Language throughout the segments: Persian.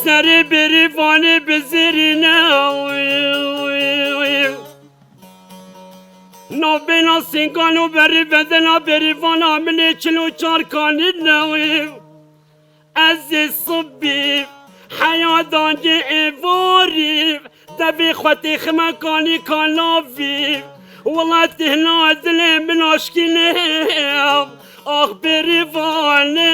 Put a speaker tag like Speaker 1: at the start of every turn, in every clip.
Speaker 1: سر بریوان بزرینه نابینا سنگانو بری بدنا بریوان آمنه چلو چارکانی نوی از صبی حیادانج ایواری دبی خواتی خمکانی کاناوی والله تهنا دلی من عشقینه آخ بریوانه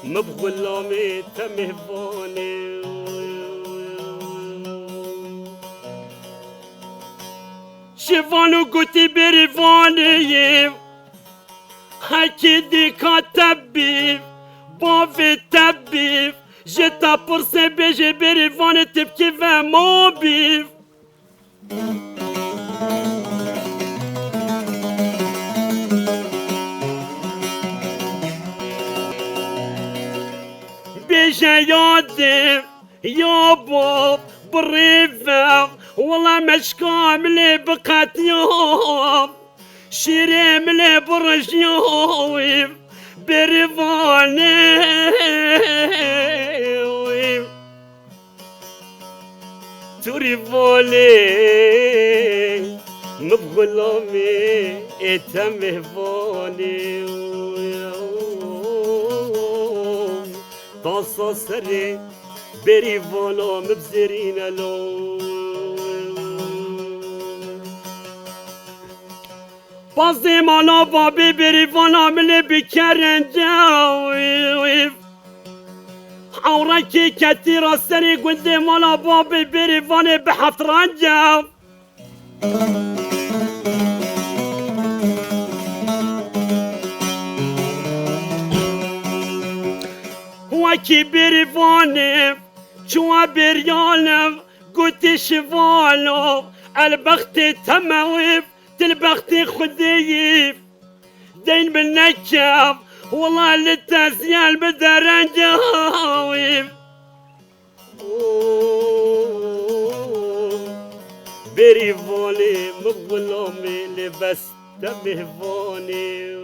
Speaker 1: مبغلامي تمهباني شفانو قوتي بريفاني حكي دي كاتبي بافي تبي جتا برسي بيجي بريفاني تبكي فموبي بيجا يادي يابا بريفة والله مش كاملة بقت يوم شيري ملي برج يوم بريفاني توريفولي مبغلامي اتمهفاني طاسة سري بريفانا مبزرين لو بازي مانا بابي بريفانا ملي بكرن جاوي حوركي كتيرة سري قلدي مانا بابي بريفانا بحفت رجاو وكي بريفاني شو بريالم قلت شفالو البخت تمويف تلبخت خديف دين بالنكف والله للتسيال بدرن جاويف بريفاني مظلومي لبس تمهفاني